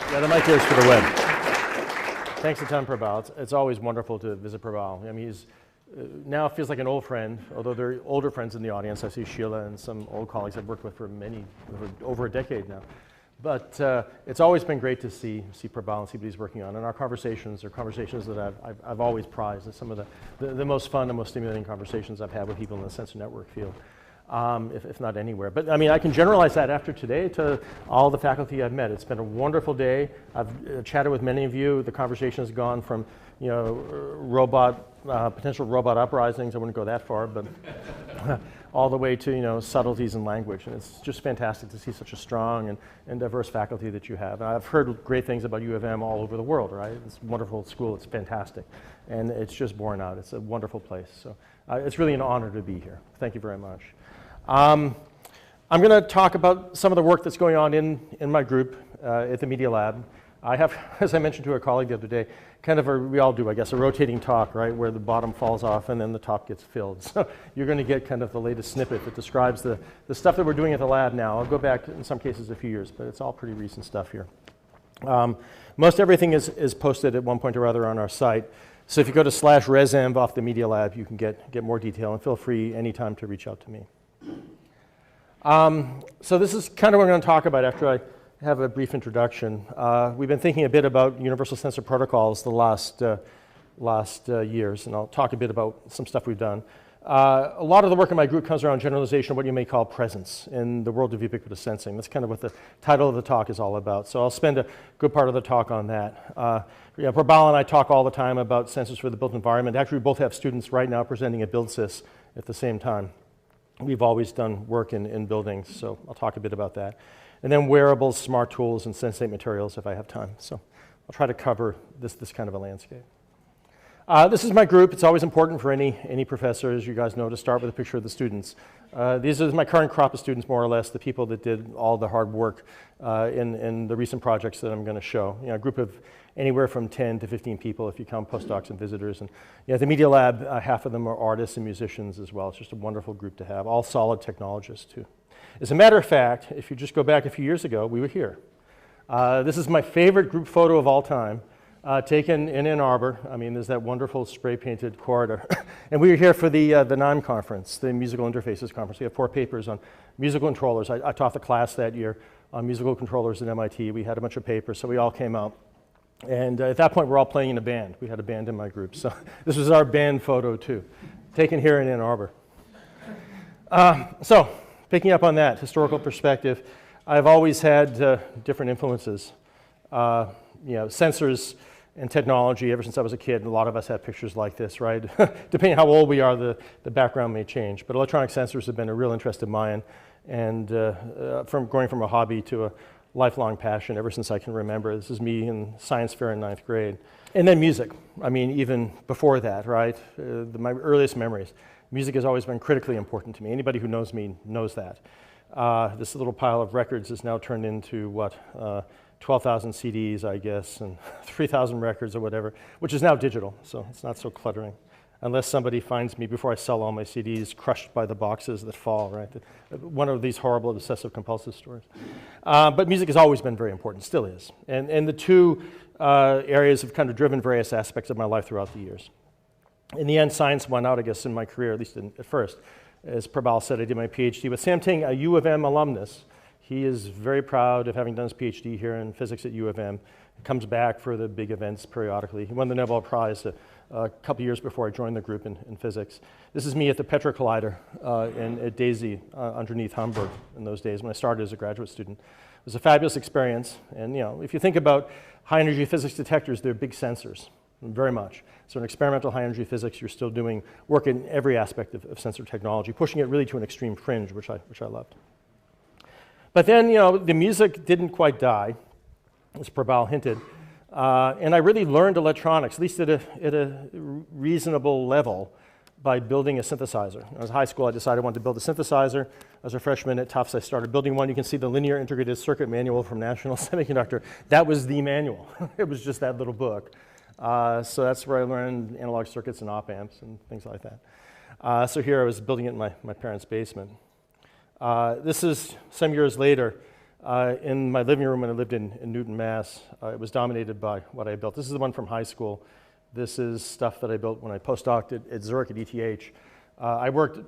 Yeah, the mic here is for the web. Thanks a ton, Prabal. It's always wonderful to visit Prabal. I mean, he's now feels like an old friend, although there are older friends in the audience. I see Sheila and some old colleagues I've worked with for over a decade now. But it's always been great to see Prabal and see what he's working on. And our conversations are conversations that I've always prized. It's some of the most fun and most stimulating conversations I've had with people in the sensor network field, if not anywhere. But I mean, I can generalize that after today to all the faculty I've met. It's been a wonderful day. I've chatted with many of you. The conversation has gone from, potential robot uprisings. I wouldn't go that far, but all the way to, subtleties in language. And it's just fantastic to see such a strong and diverse faculty that you have. And I've heard great things about U of M all over the world, right? It's a wonderful school. It's fantastic. And it's just borne out. It's a wonderful place. So it's really an honor to be here. Thank you very much. I'm going to talk about some of the work that's going on in my group at the Media Lab. I have, as I mentioned to a colleague the other day, kind of we all do, I guess, a rotating talk, right, where the bottom falls off and then the top gets filled. So you're going to get kind of the latest snippet that describes the stuff that we're doing at the lab now. I'll go back, in some cases, a few years, but it's all pretty recent stuff here. Most everything is posted at one point or other on our site. So if you go to /resenv off the Media Lab, you can get more detail, and feel free anytime to reach out to me. So this is kind of what I'm going to talk about after I have a brief introduction. We've been thinking a bit about universal sensor protocols the last years, and I'll talk a bit about some stuff we've done. A lot of the work in my group comes around generalization of what you may call presence in the world of ubiquitous sensing. That's kind of what the title of the talk is all about. So I'll spend a good part of the talk on that. Prabal and I talk all the time about sensors for the built environment. Actually, we both have students right now presenting at BuildSys at the same time. We've always done work in buildings, so I'll talk a bit about that. And then wearables, smart tools, and sensate materials if I have time. So I'll try to cover this kind of a landscape. This is my group. It's always important for any professor, as you guys know, to start with a picture of the students. These are my current crop of students, more or less, the people that did all the hard work in the recent projects that I'm going to show. A group of anywhere from 10 to 15 people if you count postdocs and visitors. And the Media Lab, half of them are artists and musicians as well. It's just a wonderful group to have, all solid technologists too. As a matter of fact, if you just go back a few years ago, we were here. This is my favorite group photo of all time, taken in Ann Arbor. I mean, there's that wonderful spray-painted corridor. And we were here for the NIME conference, the Musical Interfaces Conference. We have 4 papers on musical controllers. I taught the class that year on musical controllers at MIT. We had a bunch of papers, so we all came out. And at that point, we're all playing in a band. We had a band in my group. So this was our band photo, too, taken here in Ann Arbor. So picking up on that historical perspective, I've always had different influences. Sensors and technology ever since I was a kid. A lot of us have pictures like this, right? Depending on how old we are, the background may change. But electronic sensors have been a real interest of mine, and going from a hobby to a lifelong passion ever since I can remember. This is me in science fair in 9th grade. And then music. I mean, even before that, right? My earliest memories. Music has always been critically important to me. Anybody who knows me knows that. This little pile of records is now turned into, 12,000 CDs, I guess, and 3,000 records or whatever, which is now digital, so it's not so cluttering. Unless somebody finds me before I sell all my CDs crushed by the boxes that fall, right? One of these horrible obsessive compulsive stories. But music has always been very important, still is. And the two areas have kind of driven various aspects of my life throughout the years. In the end, science won out, I guess, in my career, at least at first. As Prabal said, I did my PhD with Sam Ting, a U of M alumnus. He is very proud of having done his PhD here in physics at U of M. He comes back for the big events periodically. He won the Nobel Prize a couple years before I joined the group in physics. This is me at the Petra Collider at Daisy underneath Hamburg in those days when I started as a graduate student. It was a fabulous experience. And if you think about high energy physics detectors, they're big sensors, very much. So in experimental high energy physics, you're still doing work in every aspect of sensor technology, pushing it really to an extreme fringe, which I loved. But then, the music didn't quite die, as Prabal hinted, and I really learned electronics, at least at a reasonable level, by building a synthesizer. When I was in high school, I decided I wanted to build a synthesizer. As a freshman at Tufts, I started building one. You can see the linear integrated circuit manual from National Semiconductor. That was the manual. It was just that little book. So that's where I learned analog circuits and op amps and things like that. So here I was building it in my parents' basement. This is some years later. In my living room when I lived in Newton, Mass, it was dominated by what I built. This is the one from high school. This is stuff that I built when I postdoced at Zurich at ETH. I worked,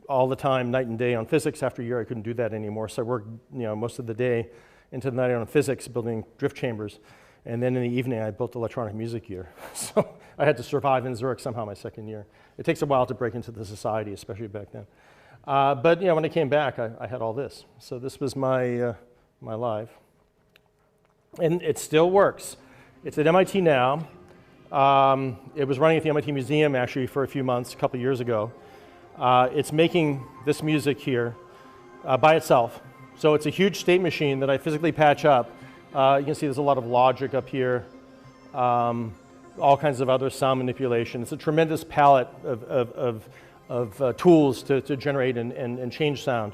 all the time, night and day on physics. After a year, I couldn't do that anymore, so I worked, most of the day into the night on physics, building drift chambers. And then in the evening, I built electronic music gear. So I had to survive in Zurich somehow my second year. It takes a while to break into the society, especially back then. But when I came back, I had all this. So this was my life. And it still works. It's at MIT now. It was running at the MIT Museum, actually, for a few months, a couple years ago. It's making this music here by itself. So it's a huge state machine that I physically patch up. You can see there's a lot of logic up here, all kinds of other sound manipulation. It's a tremendous palette of tools to generate and change sound.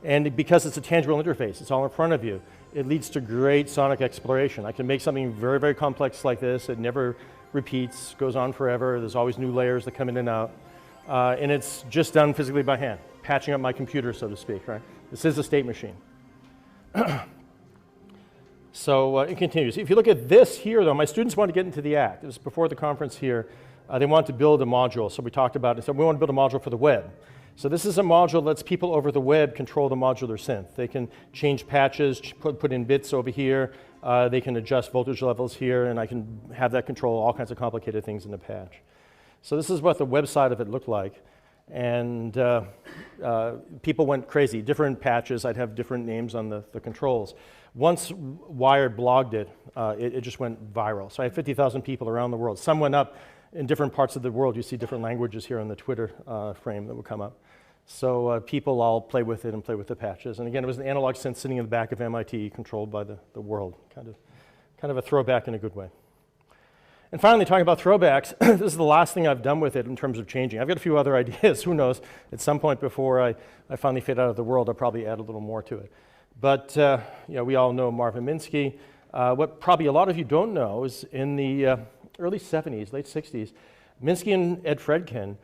And because it's a tangible interface, it's all in front of you, it leads to great sonic exploration. I can make something very, very complex like this. It never repeats, goes on forever. There's always new layers that come in and out. And it's just done physically by hand, patching up my computer, so to speak, right? This is a state machine. So it continues. If you look at this here, though, my students want to get into the act. It was before the conference here. They want to build a module, so we talked about it. So we want to build a module for the web. So this is a module that lets people over the web control the modular synth. They can change patches, put in bits over here. They can adjust voltage levels here, and I can have that control all kinds of complicated things in the patch. So this is what the website of it looked like. And people went crazy. Different patches, I'd have different names on the controls. Once Wired blogged it, it just went viral. So I had 50,000 people around the world. Some went up in different parts of the world. You see different languages here on the Twitter frame that would come up. So people all play with it and play with the patches. And again, it was an analog synth sitting in the back of MIT, controlled by the world. Kind of a throwback in a good way. And finally, talking about throwbacks, this is the last thing I've done with it in terms of changing. I've got a few other ideas. Who knows? At some point before I finally fade out of the world, I'll probably add a little more to it. But we all know Marvin Minsky. What probably a lot of you don't know is in the early 70s, late 60s, Minsky and Ed Fredkin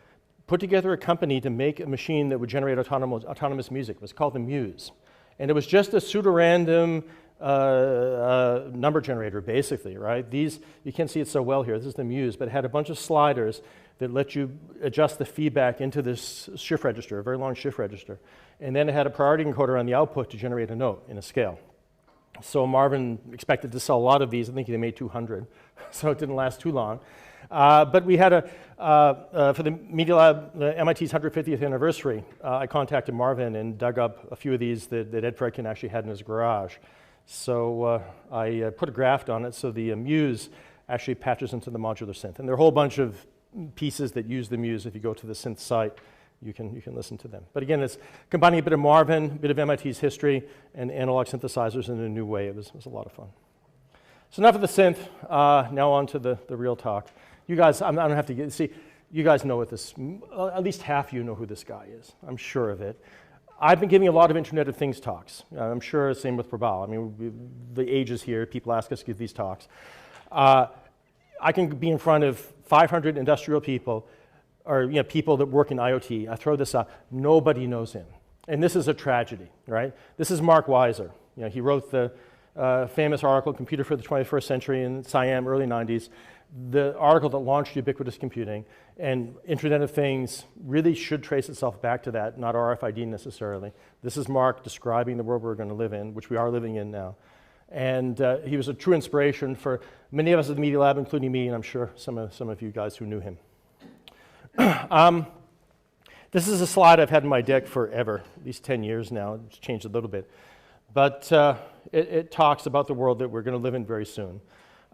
put together a company to make a machine that would generate autonomous music. It was called the Muse. And it was just a pseudo-random number generator, basically, right? These, you can't see it so well here. This is the Muse, but it had a bunch of sliders that let you adjust the feedback into this shift register, a very long shift register. And then it had a priority encoder on the output to generate a note in a scale. So Marvin expected to sell a lot of these. I think they made 200, so it didn't last too long. But we had for the Media Lab, the MIT's 150th anniversary, I contacted Marvin and dug up a few of these that Ed Fredkin actually had in his garage. So I put a graft on it so the Muse actually patches into the modular synth. And there are a whole bunch of pieces that use the Muse. If you go to the synth site, you can listen to them. But again, it's combining a bit of Marvin, a bit of MIT's history, and analog synthesizers in a new way. It was a lot of fun. So enough of the synth. Now on to the real talk. You guys, I don't have to see, you guys know what this, at least half of you know who this guy is. I'm sure of it. I've been giving a lot of Internet of Things talks. I'm sure same with Prabal. I mean, the age is here. People ask us to give these talks. I can be in front of 500 industrial people, or people that work in IoT. I throw this up. Nobody knows him. And this is a tragedy, right? This is Mark Weiser. He wrote the famous article, Computer for the 21st Century in SIAM, early 90s. The article that launched ubiquitous computing, and Internet of Things really should trace itself back to that, not RFID necessarily. This is Mark describing the world we're going to live in, which we are living in now. And he was a true inspiration for many of us at the Media Lab, including me, and I'm sure some of you guys who knew him. This is a slide I've had in my deck forever, at least 10 years now. It's changed a little bit. But it talks about the world that we're going to live in very soon.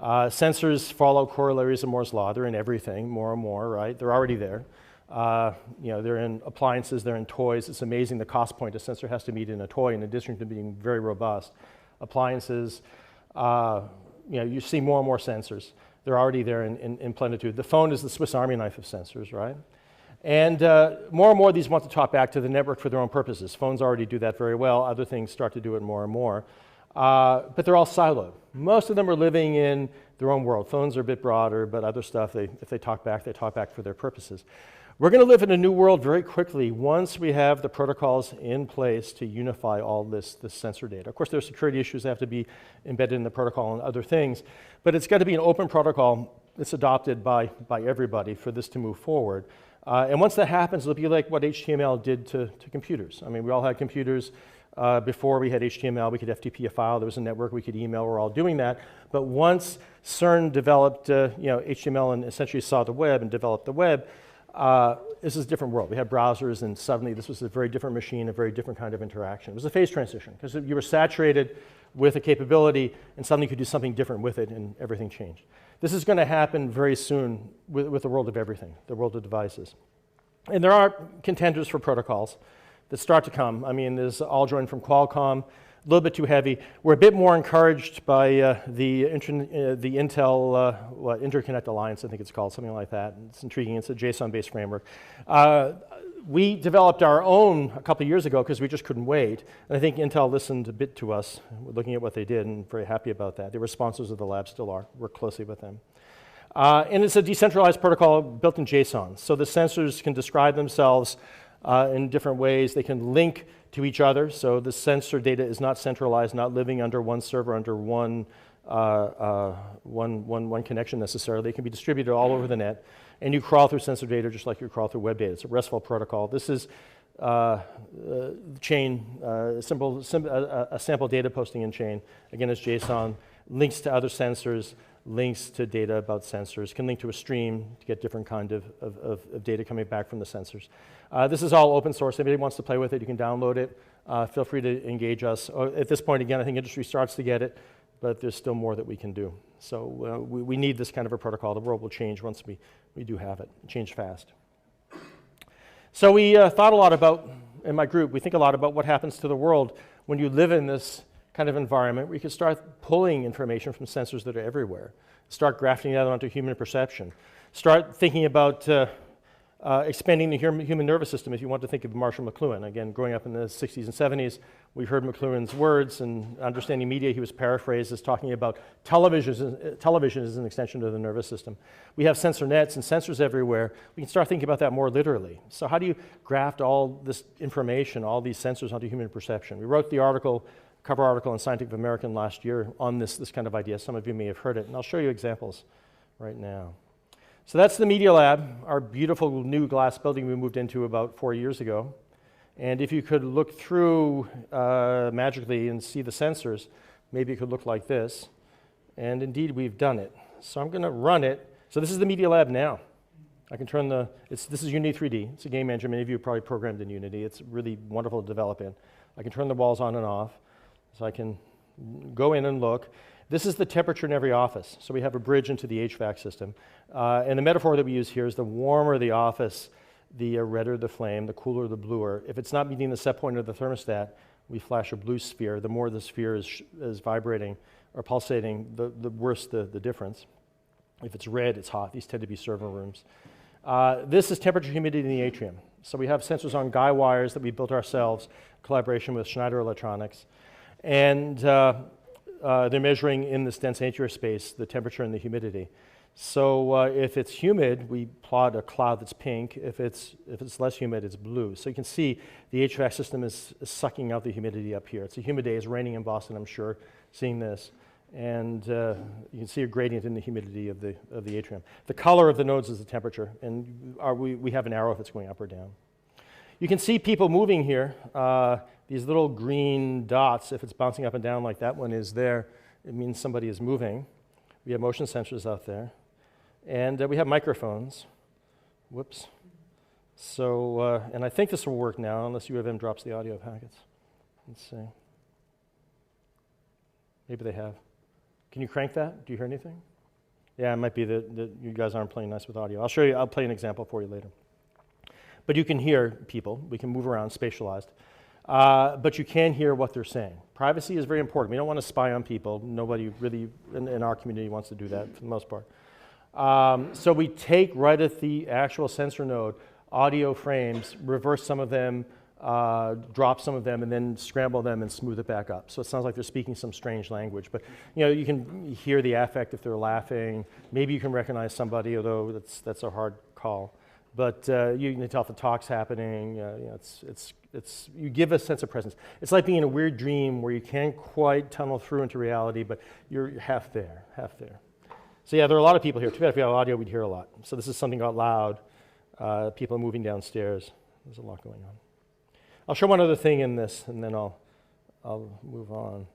Sensors follow corollaries of Moore's law. They're in everything, more and more, right? They're already there. They're in appliances, they're in toys. It's amazing the cost point a sensor has to meet in a toy, in addition to being very robust. Appliances, you see more and more sensors. They're already there in plenitude. The phone is the Swiss Army knife of sensors, right? And more and more of these want to talk back to the network for their own purposes. Phones already do that very well. Other things start to do it more and more. But they're all siloed. Most of them are living in their own world. Phones are a bit broader, but other stuff, if they talk back for their purposes. We're going to live in a new world very quickly once we have the protocols in place to unify all this sensor data. Of course, there are security issues that have to be embedded in the protocol and other things, but it's got to be an open protocol that's adopted by everybody for this to move forward. And once that happens, it'll be like what HTML did to computers. I mean, we all had computers. Before we had HTML, we could FTP a file, there was a network, we could email, we're all doing that. But once CERN developed HTML and essentially saw the web and developed the web, this is a different world. We had browsers, and suddenly this was a very different machine, a very different kind of interaction. It was a phase transition, because you were saturated with a capability, and suddenly you could do something different with it, and everything changed. This is going to happen very soon with the world of everything, the world of devices. And there are contenders for protocols that start to come. I mean, there's Alljoin from Qualcomm, a little bit too heavy. We're a bit more encouraged by the Intel Interconnect Alliance, I think it's called, something like that. It's intriguing. It's a JSON-based framework. We developed our own a couple of years ago because we just couldn't wait. And I think Intel listened a bit to us, looking at what they did, and very happy about that. They were sponsors of the lab, still are. Work closely with them. And it's a decentralized protocol built in JSON. So the sensors can describe themselves in different ways. They can link to each other. So the sensor data is not centralized, not living under one server, under one connection necessarily. They can be distributed all over the net. And you crawl through sensor data just like you crawl through web data. It's a RESTful protocol. This is chain, a sample data posting in chain. Again, it's JSON, links to other sensors, links to data about sensors, can link to a stream to get different kind of data coming back from the sensors. This is all open source. If anybody wants to play with it, you can download it. Feel free to engage us. At this point, again, I think industry starts to get it, but there's still more that we can do. So we need this kind of a protocol. The world will change once we do have it. Change fast. So we thought a lot about, in my group, we think a lot about what happens to the world when you live in this kind of environment where you can start pulling information from sensors that are everywhere. Start grafting that onto human perception. Start thinking about expanding the human nervous system if you want to think of Marshall McLuhan. Again, growing up in the 60s and 70s, we heard McLuhan's words, and understanding media, he was paraphrased as talking about television as an extension of the nervous system. We have sensor nets and sensors everywhere. We can start thinking about that more literally. So how do you graft all this information, all these sensors onto human perception? We wrote the article, cover article in Scientific American last year on this kind of idea. Some of you may have heard it, and I'll show you examples right now. So that's the Media Lab, our beautiful new glass building we moved into about 4 years ago. And if you could look through magically and see the sensors, maybe it could look like this. And indeed, we've done it. So I'm going to run it. So this is the Media Lab now. I can turn this is Unity 3D. It's a game engine. Many of you have probably programmed in Unity. It's really wonderful to develop in. I can turn the walls on and off. So I can go in and look. This is the temperature in every office. So we have a bridge into the HVAC system. And the metaphor that we use here is the warmer the office, the redder the flame, the cooler the bluer. If it's not meeting the set point of the thermostat, we flash a blue sphere. The more the sphere is vibrating or pulsating, the worse the difference. If it's red, it's hot. These tend to be server rooms. This is temperature humidity in the atrium. So we have sensors on guy wires that we built ourselves, collaboration with Schneider Electronics. And they're measuring in this dense atrial space the temperature and the humidity. So if it's humid, we plot a cloud that's pink. If it's less humid, it's blue. So you can see the HVAC system is sucking out the humidity up here. It's a humid day. It's raining in Boston, I'm sure, seeing this. And you can see a gradient in the humidity of the atrium. The color of the nodes is the temperature, and we have an arrow if it's going up or down. You can see people moving here. These little green dots, if it's bouncing up and down like that one is there, it means somebody is moving. We have motion sensors out there. And we have microphones. Whoops. So, and I think this will work now, unless U of M drops the audio packets. Let's see. Maybe they have. Can you crank that? Do you hear anything? Yeah, it might be that you guys aren't playing nice with audio. I'll show you, I'll play an example for you later. But you can hear people. We can move around, spatialized. But you can hear what they're saying. Privacy is very important. We don't want to spy on people. Nobody really in our community wants to do that for the most part. So we take right at the actual sensor node audio frames, reverse some of them, drop some of them, and then scramble them and smooth it back up. So it sounds like they're speaking some strange language. But you can hear the affect if they're laughing. Maybe you can recognize somebody, although that's a hard call. but you can tell if the talk's happening. You give a sense of presence. It's like being in a weird dream where you can't quite tunnel through into reality, but you're half there, half there. So yeah, there are a lot of people here. Too bad if we had audio, we'd hear a lot. So this is something out loud. People are moving downstairs. There's a lot going on. I'll show one other thing in this, and then I'll move on.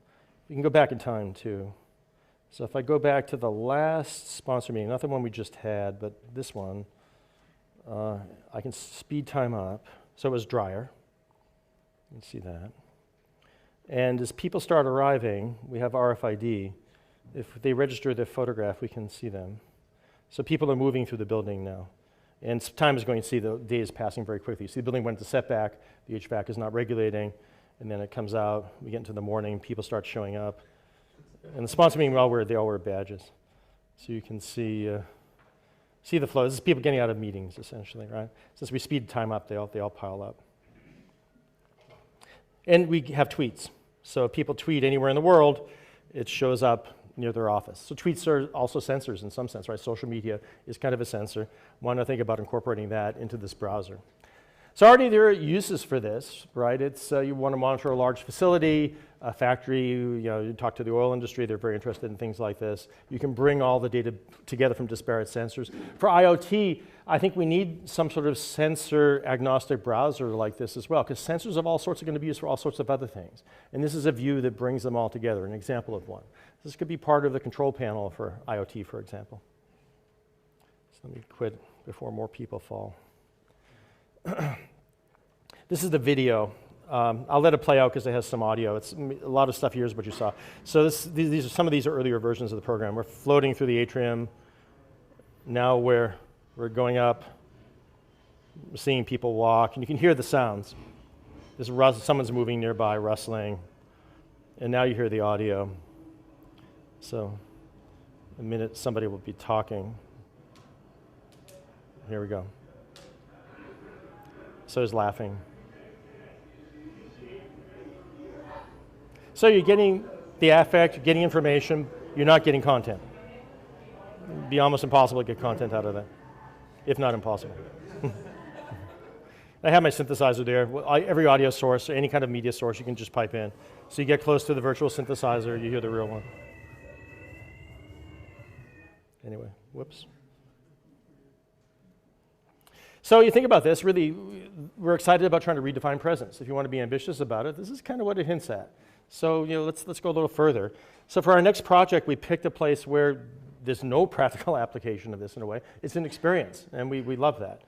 You can go back in time, too. So if I go back to the last sponsor meeting, not the one we just had, but this one, I can speed time up. So it was drier. You can see that. And as people start arriving, we have RFID. If they register their photograph, we can see them. So people are moving through the building now. And time is going to see the day is passing very quickly. See, the building went into setback, the HVAC is not regulating, and then it comes out, we get into the morning, people start showing up. And the sponsor meeting, they all wear badges. So you can see the flow. This is people getting out of meetings, essentially, right? Since we speed time up, they all pile up. And we have tweets. So if people tweet anywhere in the world, it shows up near their office. So tweets are also sensors in some sense, right? Social media is kind of a sensor. Want to think about incorporating that into this browser. So already there are uses for this, right? It's you want to monitor a large facility, a factory, you talk to the oil industry, they're very interested in things like this. You can bring all the data together from disparate sensors. For IoT, I think we need some sort of sensor agnostic browser like this as well, because sensors of all sorts are going to be used for all sorts of other things. And this is a view that brings them all together, an example of one. This could be part of the control panel for IoT, for example. So let me quit before more people fall. This is the video. I'll let it play out because it has some audio. It's a lot of stuff here is what you saw. So some of these are earlier versions of the program. We're floating through the atrium. Now we're going up. We're seeing people walk, and you can hear the sounds. Someone's moving nearby, rustling, and now you hear the audio. So in a minute, somebody will be talking. Here we go. So he's laughing. So you're getting the affect, you're getting information, you're not getting content. It'd be almost impossible to get content out of that, if not impossible. I have my synthesizer there. Every audio source, or any kind of media source, you can just pipe in. So you get close to the virtual synthesizer, you hear the real one. Anyway, whoops. So you think about this, really, we're excited about trying to redefine presence. If you want to be ambitious about it, this is kind of what it hints at. So let's go a little further. So for our next project, we picked a place where there's no practical application of this in a way. It's an experience, and we love that.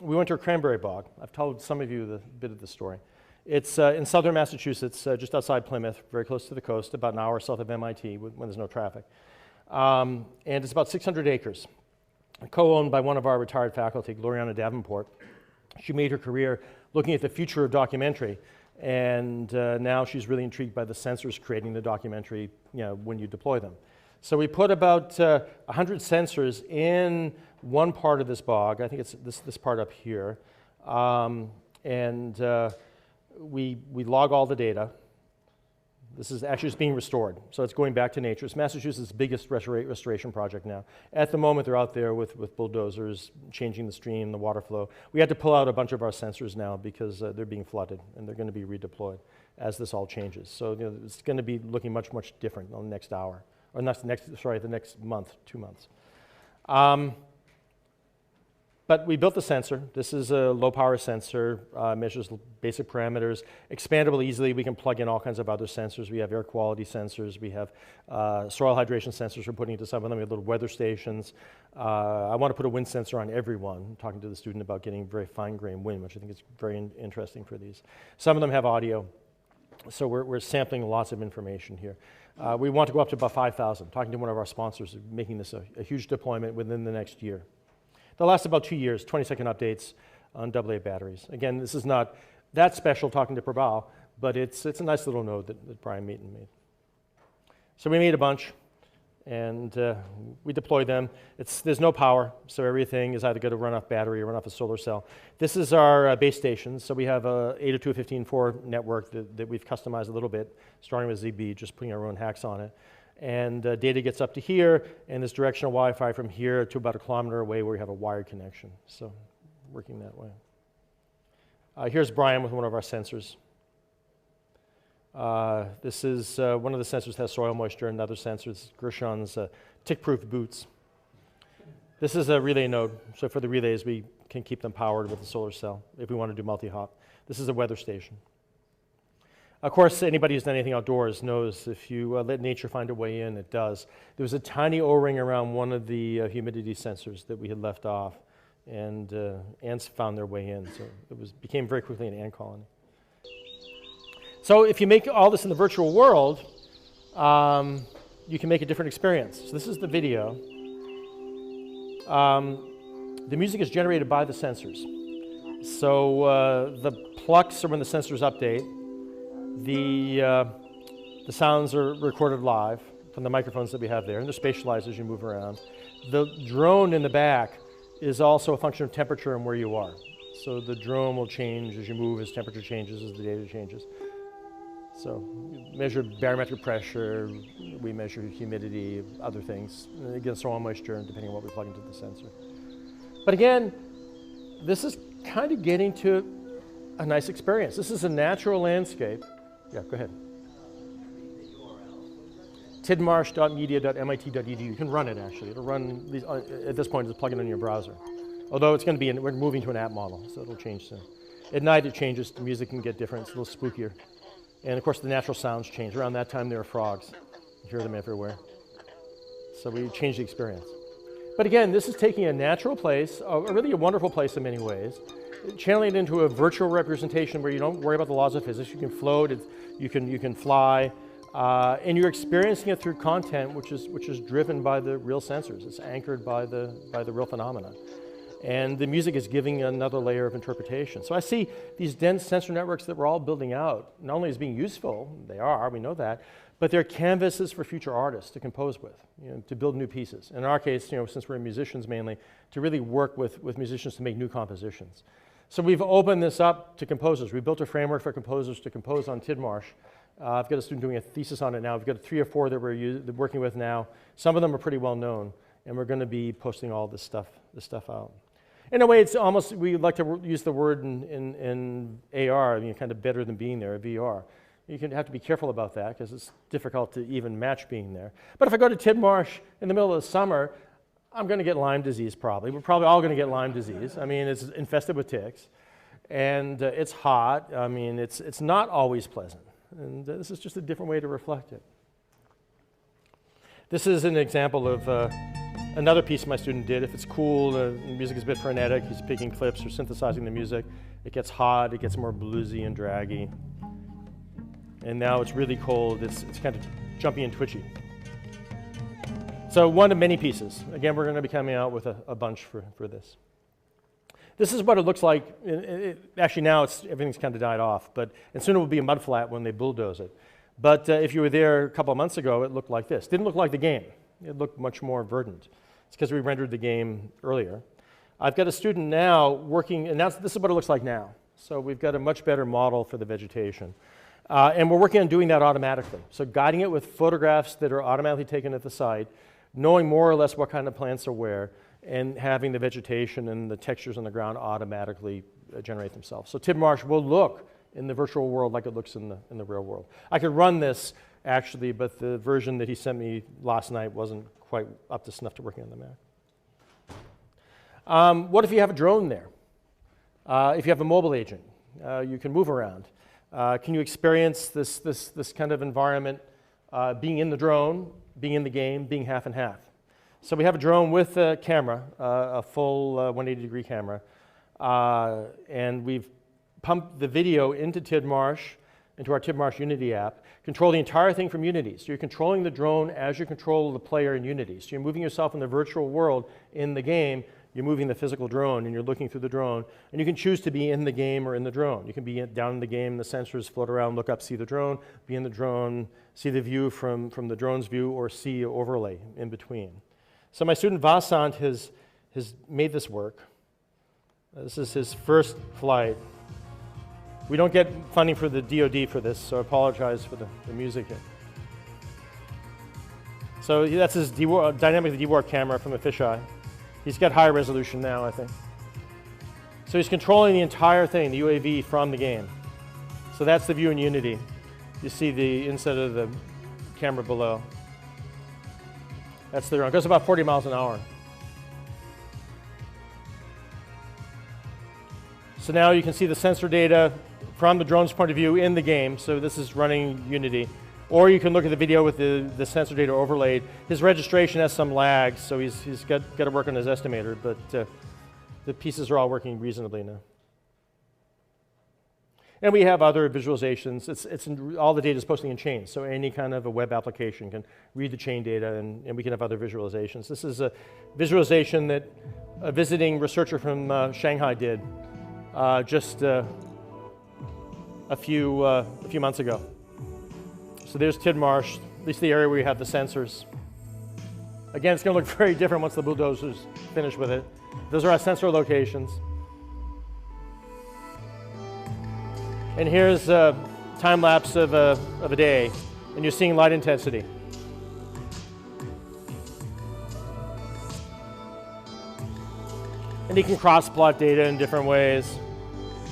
We went to a cranberry bog. I've told some of you a bit of the story. It's in southern Massachusetts, just outside Plymouth, very close to the coast, about an hour south of MIT when there's no traffic. And it's about 600 acres. Co-owned by one of our retired faculty, Gloriana Davenport. She made her career looking at the future of documentary, and now she's really intrigued by the sensors creating the documentary, when you deploy them. So we put about 100 sensors in one part of this bog. I think it's this part up here, and we log all the data. This is actually just being restored, so it's going back to nature. It's Massachusetts' biggest restoration project now. At the moment, they're out there with bulldozers, changing the stream, the water flow. We had to pull out a bunch of our sensors now because they're being flooded, and they're going to be redeployed as this all changes. So it's going to be looking much, much different on the next hour, or the next month, 2 months. But we built the sensor. This is a low-power sensor, measures basic parameters, expandable easily. We can plug in all kinds of other sensors. We have air quality sensors. We have soil hydration sensors we're putting into some of them. We have little weather stations. I want to put a wind sensor on every one. I'm talking to the student about getting very fine-grained wind, which I think is very interesting for these. Some of them have audio. So we're sampling lots of information here. We want to go up to about 5,000. Talking to one of our sponsors, making this a huge deployment within the next year. They'll last about 2 years, 20-second updates on AA batteries. Again, this is not that special talking to Prabal, but it's a nice little node that Brian Meaton made. So we made a bunch, and we deployed them. There's no power, so everything is either going to run off battery or run off a solar cell. This is our base station, so we have a 802.15.4 network that we've customized a little bit, starting with ZB, just putting our own hacks on it. And data gets up to here, and there's directional Wi-Fi from here to about 1 kilometer away where we have a wired connection. So working that way. Here's Brian with one of our sensors. This is one of the sensors that has soil moisture, and another sensor is Gershon's tick-proof boots. This is a relay node, so for the relays we can keep them powered with a solar cell if we want to do multi-hop. This is a weather station. Of course, anybody who's done anything outdoors knows if you let nature find a way in, it does. There was a tiny O-ring around one of the humidity sensors that we had left off, and ants found their way in, so it became very quickly an ant colony. So if you make all this in the virtual world, you can make a different experience. So this is the video. The music is generated by the sensors. So the plucks are when the sensors update. The sounds are recorded live from the microphones that we have there, and they're spatialized as you move around. The drone in the back is also a function of temperature and where you are. So the drone will change as you move, as temperature changes, as the data changes. So we measure barometric pressure, we measure humidity, other things, again, soil moisture, depending on what we plug into the sensor. But again, this is kind of getting to a nice experience. This is a natural landscape. Yeah, go ahead. tidmarsh.media.mit.edu. You can run it, actually. It'll run, at this point, just plug it in your browser. Although it's going to be, we're moving to an app model, so it'll change soon. At night, it changes. The music can get different. It's a little spookier. And of course, the natural sounds change. Around that time, there are frogs. You hear them everywhere. So we change the experience. But again, this is taking a natural place, really a wonderful place in many ways, channeling it into a virtual representation where you don't worry about the laws of physics. You can float, you can fly, and you're experiencing it through content which is driven by the real sensors. It's anchored by the real phenomena. And the music is giving another layer of interpretation. So I see these dense sensor networks that we're all building out, not only as being useful, they are, we know that, but they're canvases for future artists to compose with, to build new pieces. In our case, since we're musicians mainly, to really work with musicians to make new compositions. So we've opened this up to composers. We built a framework for composers to compose on Tidmarsh. I've got a student doing a thesis on it now. We've got 3 or 4 that we're working with now. Some of them are pretty well known, and we're going to be posting all this stuff out. In a way, it's almost, we like to use the word in AR, kind of better than being there, VR. You have to be careful about that because it's difficult to even match being there. But if I go to Tidmarsh in the middle of the summer, I'm going to get Lyme disease probably. We're probably all going to get Lyme disease. It's infested with ticks, and it's hot. It's not always pleasant, and this is just a different way to reflect it. This is an example of another piece my student did. If it's cool, the music is a bit frenetic, he's picking clips or synthesizing the music. It gets hot, it gets more bluesy and draggy. And now it's really cold, it's kind of jumpy and twitchy. So one of many pieces. Again, we're going to be coming out with a bunch for this. This is what it looks like. Actually now everything's kind of died off, and soon it will be a mudflat when they bulldoze it. But if you were there a couple of months ago, it looked like this. Didn't look like the game. It looked much more verdant. It's because we rendered the game earlier. I've got a student now working, and this is what it looks like now. So we've got a much better model for the vegetation. And we're working on doing that automatically. So guiding it with photographs that are automatically taken at the site, knowing more or less what kind of plants are where, and having the vegetation and the textures on the ground automatically generate themselves. So Tidmarsh will look in the virtual world like it looks in the real world. I could run this actually, but the version that he sent me last night wasn't quite up to snuff to working on the Mac. What if you have a drone there? If you have a mobile agent, you can move around. Can you experience this kind of environment being in the drone, being in the game, being half and half? So we have a drone with a camera, a full 180-degree camera, and we've pumped the video into Tidmarsh, into our Tidmarsh Unity app, control the entire thing from Unity. So you're controlling the drone as you control the player in Unity. So you're moving yourself in the virtual world in the game, you're moving the physical drone and you're looking through the drone, and you can choose to be in the game or in the drone. You can be down in the game, the sensors float around, look up, see the drone, be in the drone, see the view from the drone's view, or see an overlay in between. So my student Vasant has made this work. This is his first flight. We don't get funding for the DoD for this, so I apologize for the music here. So that's his dynamic dewarp camera from a fisheye. He's got higher resolution now, I think. So he's controlling the entire thing, the UAV, from the game. So that's the view in Unity. You see the inside of the camera below. That's the drone. It goes about 40 miles an hour. So now you can see the sensor data from the drone's point of view in the game. So this is running Unity. Or you can look at the video with the sensor data overlaid. His registration has some lags, so he's got to work on his estimator, but the pieces are all working reasonably now. And we have other visualizations. All the data is posting in chains, so any kind of a web application can read the chain data, and we can have other visualizations. This is a visualization that a visiting researcher from Shanghai did just a few months ago. So there's Tidmarsh, at least the area where you have the sensors. Again, it's going to look very different once the bulldozer's finished with it. Those are our sensor locations. And here's a time lapse of a day, and you're seeing light intensity. And you can cross-plot data in different ways.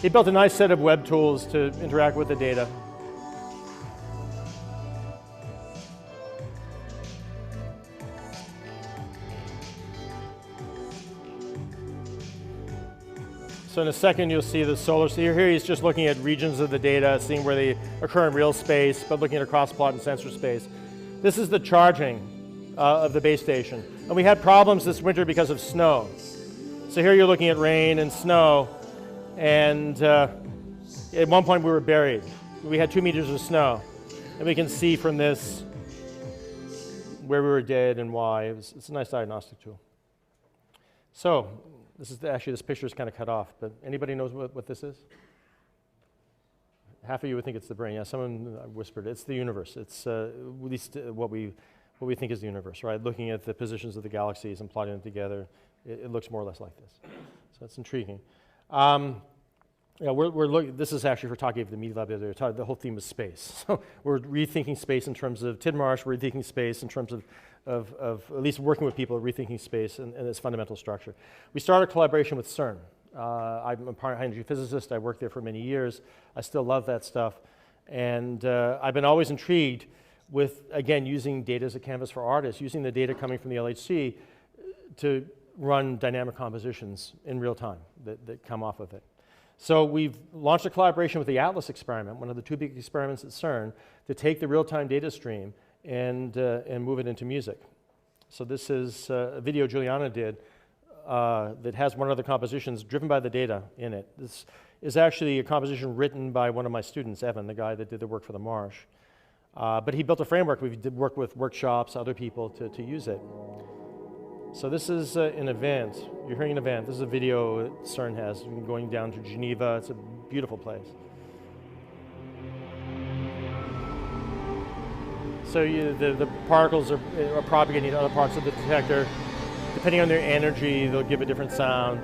He built a nice set of web tools to interact with the data. So in a second, you'll see the solar. So here he's just looking at regions of the data, seeing where they occur in real space, but looking at a cross-plot in sensor space. This is the charging of the base station. And we had problems this winter because of snow. So here you're looking at rain and snow, and at one point we were buried. We had 2 meters of snow, and we can see from this where we were dead and why. It's a nice diagnostic tool. So actually this picture is kind of cut off, but anybody knows what this is? Half of you would think it's the brain. Yeah, someone whispered it's the universe. It's at least what we think is the universe, right? Looking at the positions of the galaxies and plotting them together, it looks more or less like this. So it's intriguing. This is actually for talking about the Media Lab the other day. The whole theme is space. So we're rethinking space in terms of Tidmarsh. We're rethinking space in terms of at least working with people, rethinking space and its fundamental structure. We started a collaboration with CERN. I'm a high energy physicist. I worked there for many years. I still love that stuff. And I've been always intrigued with, again, using data as a canvas for artists, using the data coming from the LHC to run dynamic compositions in real time that come off of it. So we've launched a collaboration with the Atlas experiment, one of the 2 big experiments at CERN, to take the real-time data stream and move it into music. So this is a video Juliana did that has one of the compositions driven by the data in it. This is actually a composition written by one of my students, Evan, the guy that did the work for the Marsh. But he built a framework. We did work with workshops, other people to use it. So this is an event. You're hearing an event. This is a video that CERN has going down to Geneva. It's a beautiful place. So the particles are propagating to other parts of the detector. Depending on their energy, they'll give a different sound.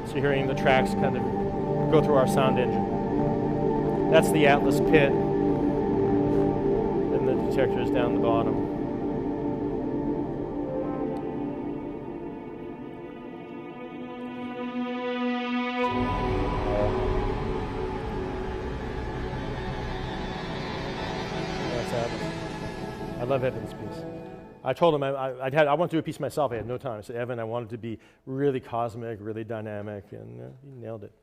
So you're hearing the tracks kind of go through our sound engine. That's the Atlas pit. And the detector is down the bottom. I love Evan's piece. I told him I want to do a piece myself. I had no time. I said, Evan, I want it to be really cosmic, really dynamic, and he nailed it.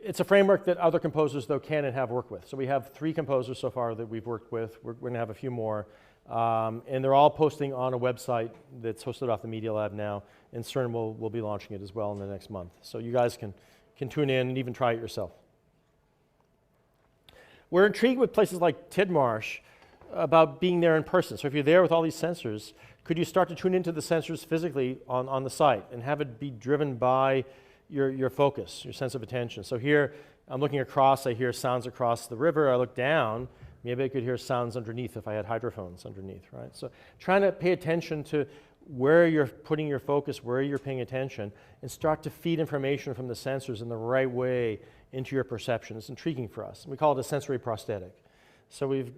It's a framework that other composers, though, can and have worked with. So we have 3 composers so far that we've worked with. We're going to have a few more. And they're all posting on a website that's hosted off the Media Lab now, and CERN will be launching it as well in the next month. So you guys can tune in and even try it yourself. We're intrigued with places like Tidmarsh about being there in person. So if you're there with all these sensors, could you start to tune into the sensors physically on the site and have it be driven by your focus, your sense of attention? So here, I'm looking across, I hear sounds across the river. I look down, maybe I could hear sounds underneath if I had hydrophones underneath, right? So trying to pay attention to where you're putting your focus, where you're paying attention, and start to feed information from the sensors in the right way into your perception. It's intriguing for us. We call it a sensory prosthetic. So we've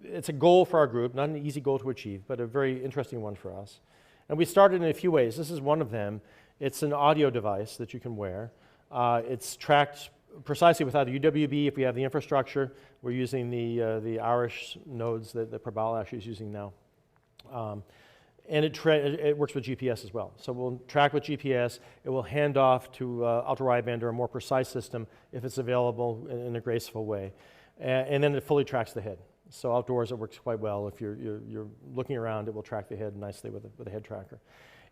it's a goal for our group, not an easy goal to achieve, but a very interesting one for us. And we started in a few ways. This is one of them. It's an audio device that you can wear. It's tracked precisely with either UWB, if we have the infrastructure. We're using the Irish nodes that Parabol actually is using now. And it works with GPS as well. So we'll track with GPS. It will hand off to ultra-wideband or a more precise system if it's available in a graceful way. And then it fully tracks the head. So outdoors it works quite well. If you're looking around, it will track the head nicely with a head tracker.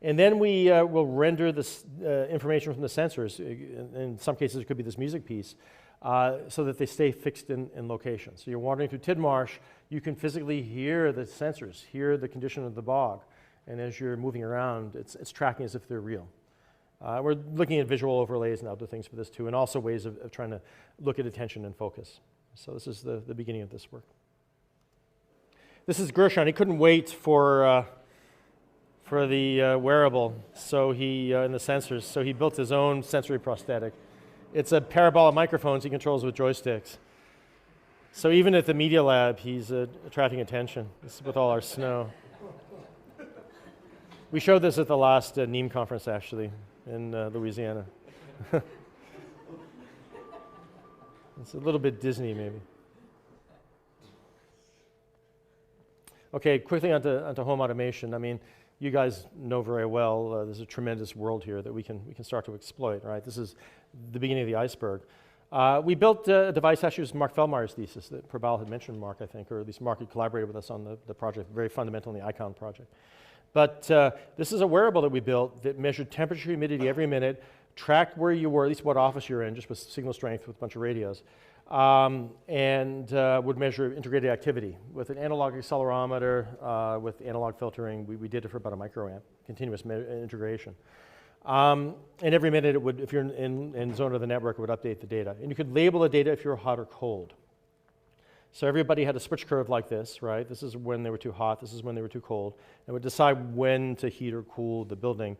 And then we will render this information from the sensors. In some cases it could be this music piece, so that they stay fixed in location. So you're wandering through Tidmarsh, you can physically hear the sensors, hear the condition of the bog. And as you're moving around, it's tracking as if they're real. We're looking at visual overlays and other things for this too, and also ways of trying to look at attention and focus. So this is the beginning of this work. This is Gershon. He couldn't wait for the wearable, so and the sensors, so he built his own sensory prosthetic. It's a parabolic microphone he controls with joysticks. So even at the Media Lab, he's attracting attention. This is with all our snow. We showed this at the last NEAM conference, actually, in Louisiana. It's a little bit Disney, maybe. Okay, quickly onto home automation. I mean, you guys know very well there's a tremendous world here that we can start to exploit, right? This is the beginning of the iceberg. We built a device, actually, it was Mark Feldmeyer's thesis that Parabol had mentioned, Mark, I think, or at least Mark had collaborated with us on the project, very fundamental in the ICON project. But this is a wearable that we built that measured temperature, humidity every minute, tracked where you were, at least what office you're in, just with signal strength with a bunch of radios, and would measure integrated activity with an analog accelerometer, with analog filtering. We did it for about a microamp, continuous integration. And every minute it would, if you're in zone of the network, it would update the data. And you could label the data if you're hot or cold. So everybody had a switch curve like this, right? This is when they were too hot, this is when they were too cold, and would decide when to heat or cool the building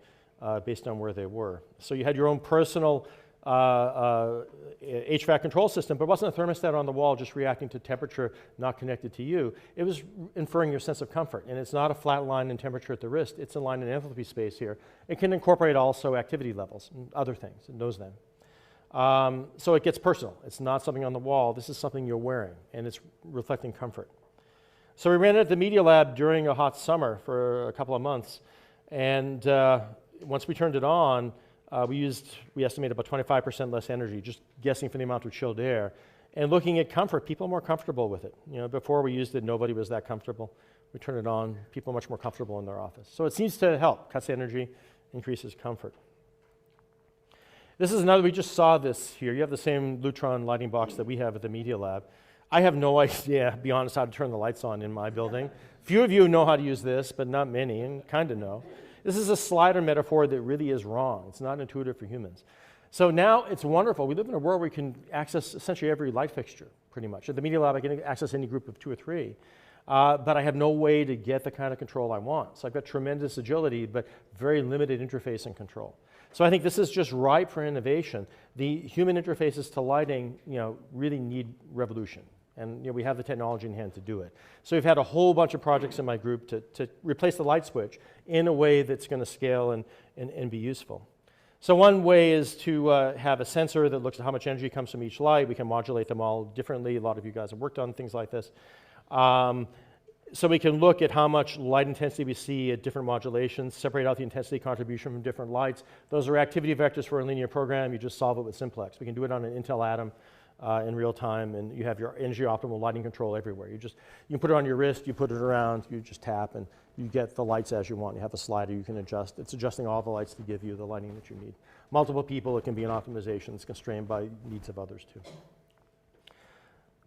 based on where they were. So you had your own personal HVAC control system, but it wasn't a thermostat on the wall just reacting to temperature not connected to you. It was inferring your sense of comfort, and it's not a flat line in temperature at the wrist, it's a line in enthalpy space here. It can incorporate also activity levels and other things, it knows them. So it gets personal. It's not something on the wall. This is something you're wearing, and it's reflecting comfort. So we ran it at the Media Lab during a hot summer for a couple of months, and once we turned it on, we estimated about 25% less energy, just guessing for the amount of chilled air. And looking at comfort, people are more comfortable with it. You know, before we used it, nobody was that comfortable. We turned it on, people are much more comfortable in their office. So it seems to help, cuts energy, increases comfort. This is another, we just saw this here. You have the same Lutron lighting box that we have at the Media Lab. I have no idea, to be honest, how to turn the lights on in my building. Few of you know how to use this, but not many, and kind of know. This is a slider metaphor that really is wrong. It's not intuitive for humans. So now it's wonderful. We live in a world where we can access essentially every light fixture, pretty much. At the Media Lab, I can access any group of 2 or 3. But I have no way to get the kind of control I want. So I've got tremendous agility, but very limited interface and control. So I think this is just ripe for innovation. The human interfaces to lighting, really need revolution. And we have the technology in hand to do it. So we've had a whole bunch of projects in my group to replace the light switch in a way that's going to scale and be useful. So one way is to have a sensor that looks at how much energy comes from each light. We can modulate them all differently. A lot of you guys have worked on things like this. So we can look at how much light intensity we see at different modulations, separate out the intensity contribution from different lights. Those are activity vectors for a linear program. You just solve it with simplex. We can do it on an Intel Atom in real time, and you have your energy optimal lighting control everywhere. You can put it on your wrist, you put it around, you just tap, and you get the lights as you want. You have a slider you can adjust. It's adjusting all the lights to give you the lighting that you need. Multiple people, it can be an optimization. It's constrained by needs of others too.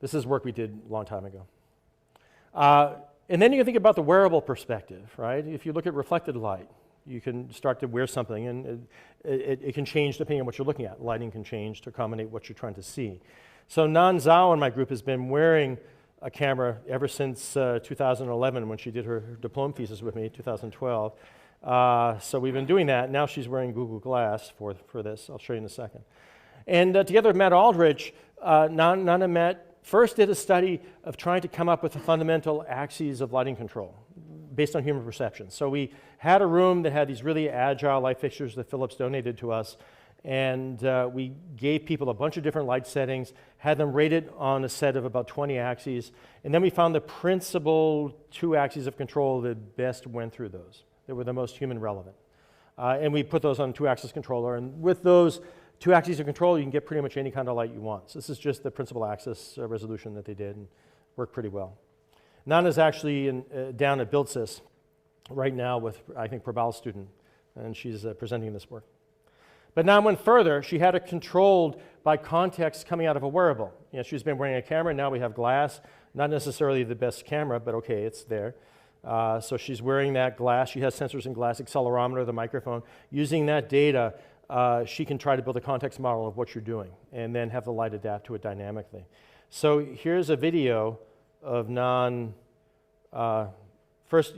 This is work we did a long time ago. And then you can think about the wearable perspective, right? If you look at reflected light, you can start to wear something, and it can change depending on what you're looking at. Lighting can change to accommodate what you're trying to see. So Nan Zhao in my group has been wearing a camera ever since 2011 when she did her diploma thesis with me, 2012. So we've been doing that. Now she's wearing Google Glass for this. I'll show you in a second. And together with Matt Aldrich, Nan and Matt first did a study of trying to come up with the fundamental axes of lighting control based on human perception. So we had a room that had these really agile light fixtures that Philips donated to us, and we gave people a bunch of different light settings, had them rated on a set of about 20 axes, and then we found the principal 2 axes of control that best went through those, that were the most human relevant. And we put those on a 2-axis controller, and with those 2 axes of control, you can get pretty much any kind of light you want. So this is just the principal axis resolution that they did, and worked pretty well. Nana's actually down at BuildSys right now with, I think, Paradiso student, and she's presenting this work. But now went further. She had it controlled by context coming out of a wearable. You know, she's been wearing a camera. Now we have glass. Not necessarily the best camera, but okay, it's there. So she's wearing that glass. She has sensors in glass, accelerometer, the microphone. Using that data, she can try to build a context model of what you're doing and then have the light adapt to it dynamically. So here's a video of first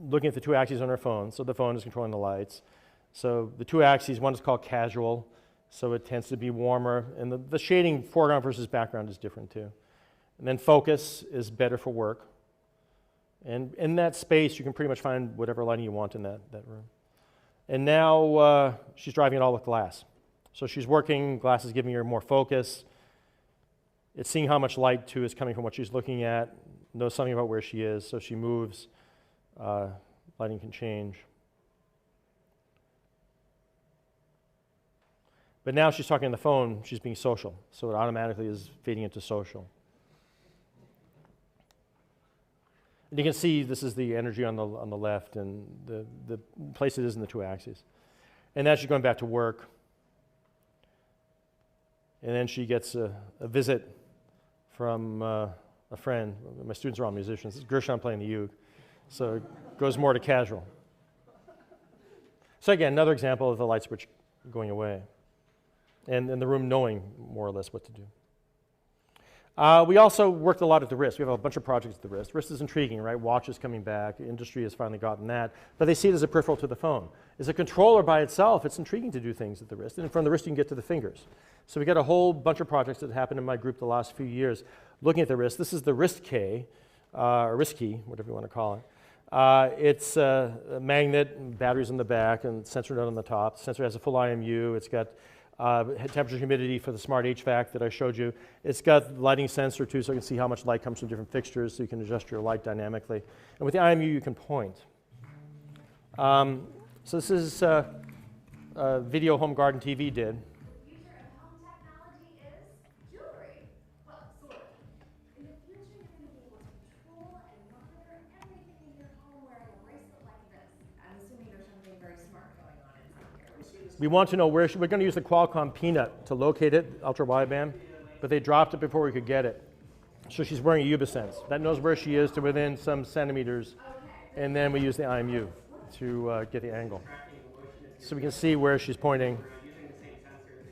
looking at the 2 axes on her phone. So the phone is controlling the lights. So the 2 axes, one is called casual, so it tends to be warmer, and the shading foreground versus background is different too. And then focus is better for work. And in that space, you can pretty much find whatever lighting you want in that room. And now she's driving it all with glass. So she's working, glass is giving her more focus. It's seeing how much light too is coming from what she's looking at, knows something about where she is, so she moves, lighting can change. But now she's talking on the phone, she's being social, so it automatically is fading into social. And you can see this is the energy on the left and the place it is in the 2 axes. And now she's going back to work. And then she gets a visit from a friend. My students are all musicians. It's Gershon playing the uke, so it goes more to casual. So again, another example of the light switch going away. And the room knowing more or less what to do. We also worked a lot at the wrist. We have a bunch of projects at the wrist. Wrist is intriguing, right? Watch is coming back. The industry has finally gotten that. But they see it as a peripheral to the phone. As a controller by itself, it's intriguing to do things at the wrist. And from the wrist, you can get to the fingers. So we got a whole bunch of projects that happened in my group the last few years looking at the wrist. This is the wrist K, or wrist key, whatever you want to call it. It's a magnet, batteries in the back, and sensor node on the top. The sensor has a full IMU. It's got temperature, humidity for the smart HVAC that I showed you. It's got lighting sensor too, so you can see how much light comes from different fixtures, so you can adjust your light dynamically. And with the IMU, you can point. So this is a video Home Garden TV did. The future of home technology is jewelry. Well, sort of. In the future, you're going to be able to control and monitor everything in your home wearing a bracelet like this. I'm assuming there's something very smart going on inside here. We want to know where we're going to use the Qualcomm Peanut to locate it, ultra wideband, but they dropped it before we could get it. So she's wearing a Ubiquitous. That knows where she is to within some centimeters, and then we use the IMU to get the angle. So we can see where she's pointing,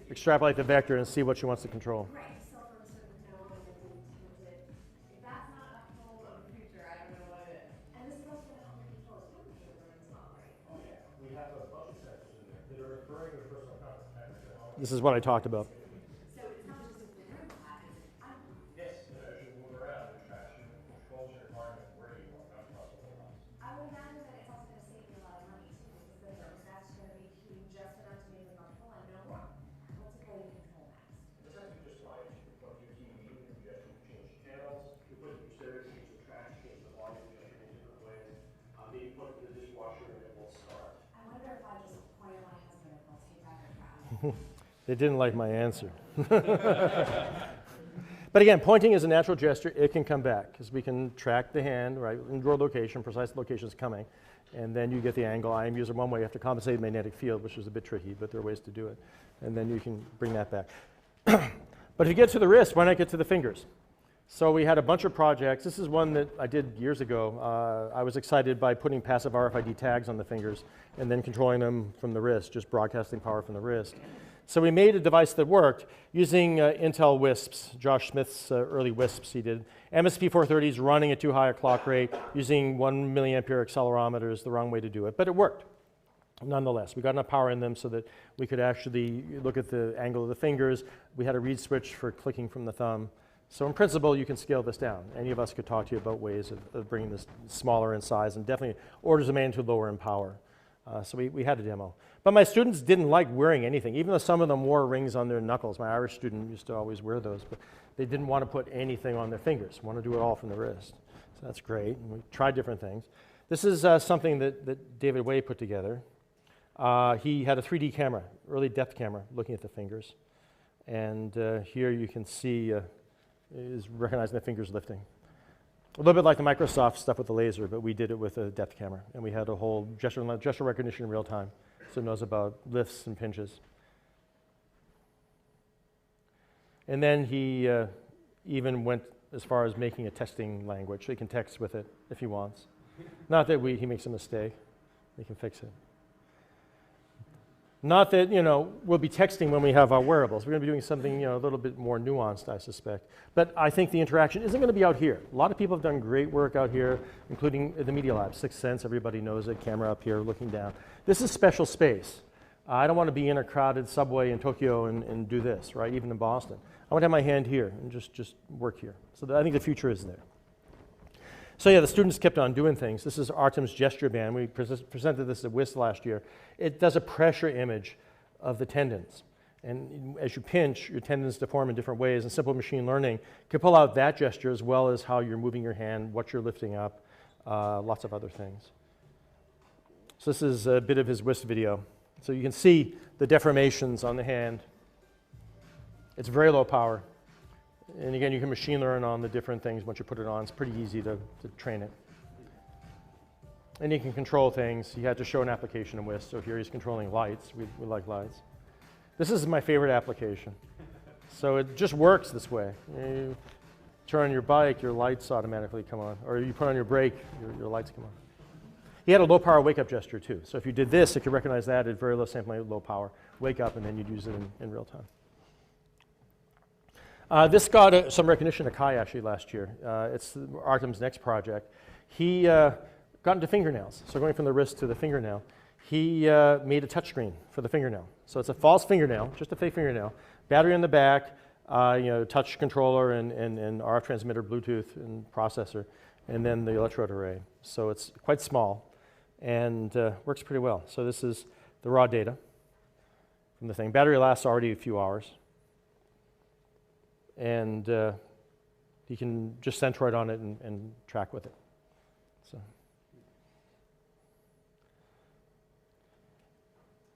extrapolate the vector, and see what she wants to control. Right, cell phones sort of know when they're being tempted. If that's not a home of the future, I don't know what it is. And this is also going to help you control his temperature room as well, right? Oh yeah, we have a bunch of sensors in there that are referring to personal temperature. This is what I talked about. So it's not just a room pattern. Yes, as you move around, it tracks you and controls your environment where you are, not across the whole house. I would imagine that it's also going to save you a lot of money too, because the thermostat's going to be heating just enough to make it comfortable and no more. What's it going to control next? It's actually just fine. You can plug your TV, you can adjust, you can change channels, you put your stereo, change the tracks, change the volume, adjust it in different ways. Maybe plug it to the dishwasher and it will start. I wonder if I just point at my husband if he'll take back the crap. They didn't like my answer. But again, pointing is a natural gesture. It can come back because we can track the hand, right, in your location, precise location is coming, and then you get the angle. IMUs are one way. You have to compensate the magnetic field, which is a bit tricky, but there are ways to do it. And then you can bring that back. But if you get to the wrist, why not get to the fingers? So we had a bunch of projects. This is one that I did years ago. I was excited by putting passive RFID tags on the fingers and then controlling them from the wrist, just broadcasting power from the wrist. So we made a device that worked using Intel WISPs, Josh Smith's early WISPs he did. MSP 430s running at too high a clock rate, using 1 milliampere accelerometers, the wrong way to do it, but it worked. Nonetheless, we got enough power in them so that we could actually look at the angle of the fingers. We had a reed switch for clicking from the thumb, So in principle, you can scale this down. Any of us could talk to you about ways of bringing this smaller in size and definitely orders of magnitude lower in power. So we had a demo. But my students didn't like wearing anything, even though some of them wore rings on their knuckles. My Irish student used to always wear those, but they didn't want to put anything on their fingers, want to do it all from the wrist. So that's great. And we tried different things. This is something that David Way put together. He had a 3D camera, early depth camera, looking at the fingers. And here you can see is recognizing the fingers lifting. A little bit like the Microsoft stuff with the laser, but we did it with a depth camera. And we had a whole gesture recognition in real time, so it knows about lifts and pinches. And then he even went as far as making a texting language, so he can text with it if he wants. Not that he makes a mistake, we can fix it. Not that, we'll be texting when we have our wearables. We're going to be doing something, a little bit more nuanced, I suspect. But I think the interaction isn't going to be out here. A lot of people have done great work out here, including the Media Lab, Sixth Sense, everybody knows it, camera up here looking down. This is special space. I don't want to be in a crowded subway in Tokyo and do this, right, even in Boston. I want to have my hand here and just work here. So I think the future is there. So yeah, the students kept on doing things. This is Artem's gesture band. We presented this at WIS last year. It does a pressure image of the tendons. And as you pinch, your tendons deform in different ways. And simple machine learning can pull out that gesture as well as how you're moving your hand, what you're lifting up, lots of other things. So this is a bit of his WIS video. So you can see the deformations on the hand. It's very low power. And again, you can machine learn on the different things once you put it on. It's pretty easy to train it. And you can control things. He had to show an application in WIS. So here he's controlling lights. We like lights. This is my favorite application. So it just works this way. You turn on your bike, your lights automatically come on. Or you put on your brake, your lights come on. He had a low power wake up gesture too. So if you did this, it could recognize that at very low sampling, low power. Wake up and then you'd use it in real time. This got some recognition at Kai actually last year. It's Artem's next project. He got into fingernails. So going from the wrist to the fingernail, he made a touchscreen for the fingernail. So it's a false fingernail, just a fake fingernail. Battery in the back, touch controller and RF transmitter, Bluetooth and processor, and then the electrode array. So it's quite small and works pretty well. So this is the raw data from the thing. Battery lasts already a few hours. And you can just Centroid on it and track with it. So, of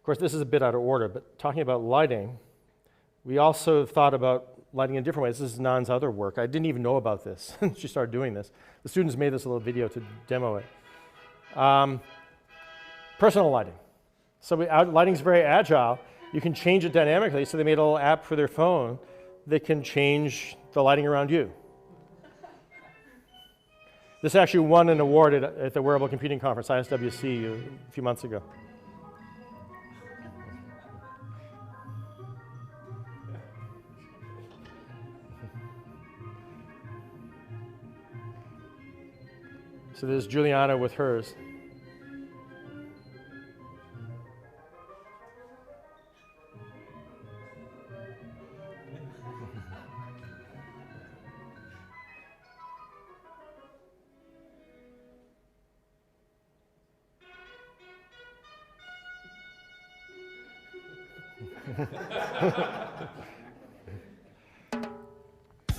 course, this is a bit out of order, but talking about lighting, we also thought about lighting in different ways. This is Nan's other work. I didn't even know about this. She started doing this. The students made this little video to demo it. Personal lighting. So lighting is very agile. You can change it dynamically. So they made a little app for their phone that can change the lighting around you. This actually won an award at the Wearable Computing Conference, ISWC, a few months ago. So there's Juliana with hers.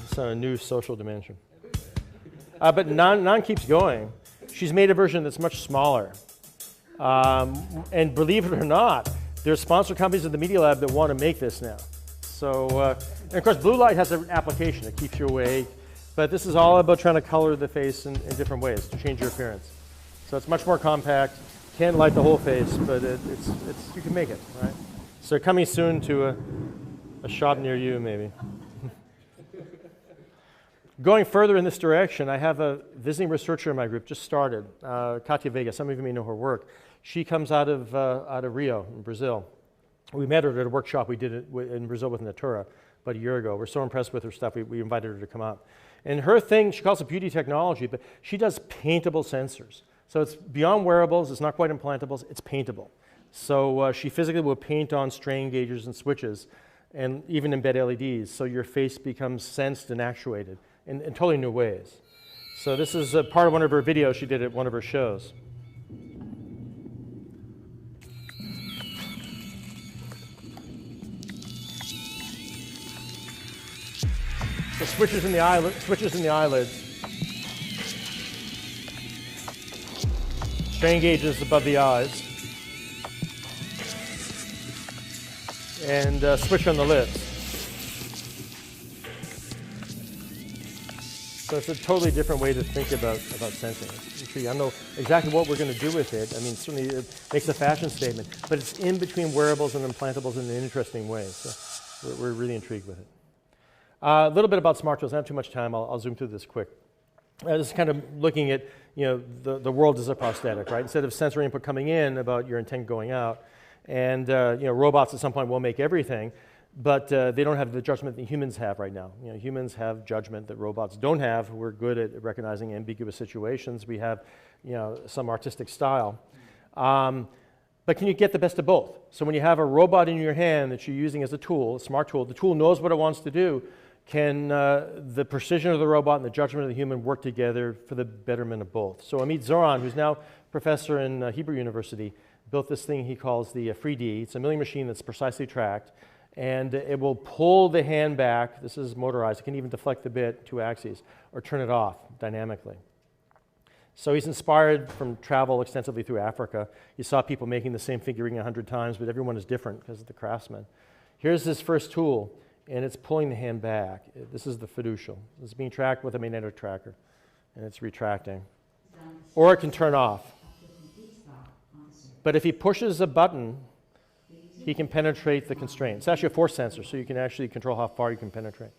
So a new social dimension. But Nan keeps going. She's made a version that's much smaller. And believe it or not, there's sponsor companies at the Media Lab that want to make this now. So, and of course, blue light has an application that keeps you awake. But this is all about trying to color the face in different ways to change your appearance. So it's much more compact. Can't light the whole face, but you can make it, right? So coming soon to a shop near you, maybe. Going further in this direction, I have a visiting researcher in my group, just started, Katia Vega. Some of you may know her work. She comes out of Rio, in Brazil. We met her at a workshop we did in Brazil with Natura about a year ago. We're so impressed with her stuff, we invited her to come up. And her thing, she calls it beauty technology, but she does paintable sensors. So it's beyond wearables, it's not quite implantables, it's paintable. So she physically will paint on strain gauges and switches and even embed LEDs, so your face becomes sensed and actuated in totally new ways. So this is a part of one of her videos she did at one of her shows. The switches in the eyelids. Strain gauges above the eyes. And switch on the lips. So it's a totally different way to think about sensing. I don't know exactly what we're going to do with it. I mean, certainly it makes a fashion statement, but it's in between wearables and implantables in an interesting way. So we're really intrigued with it. A little bit about smart tools. I don't have too much time. I'll zoom through this quick. This is kind of looking at the world as a prosthetic, right? Instead of sensory input coming in about your intent going out, and robots at some point will make everything, but they don't have the judgment that humans have right now. Humans have judgment that robots don't have. We're good at recognizing ambiguous situations. We have some artistic style. But can you get the best of both? So when you have a robot in your hand that you're using as a tool, a smart tool, the tool knows what it wants to do. Can the precision of the robot and the judgment of the human work together for the betterment of both? So Amit Zoran, who's now professor in Hebrew University, built this thing he calls the 3D. It's a milling machine that's precisely tracked, and it will pull the hand back. This is motorized. It can even deflect the bit 2 axes or turn it off dynamically. So he's inspired from travel extensively through Africa. You saw people making the same figurine 100 times, but everyone is different because of the craftsman. Here's his first tool, and it's pulling the hand back. This is the fiducial. It's being tracked with a magnetic tracker, and it's retracting. Or it can turn off. But if he pushes a button, he can penetrate the constraint. It's actually a force sensor, so you can actually control how far you can penetrate.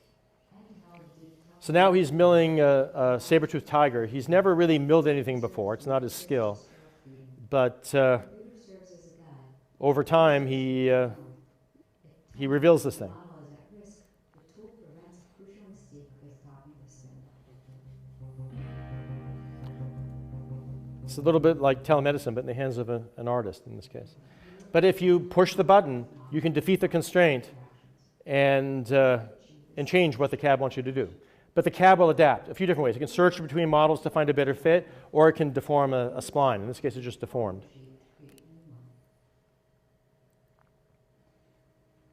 So now he's milling a saber-toothed tiger. He's never really milled anything before. It's not his skill. But over time, he reveals this thing. It's a little bit like telemedicine, but in the hands of an artist in this case. But if you push the button, you can defeat the constraint and change what the cab wants you to do. But the cab will adapt a few different ways. It can search between models to find a better fit, or it can deform a spline. In this case, it's just deformed.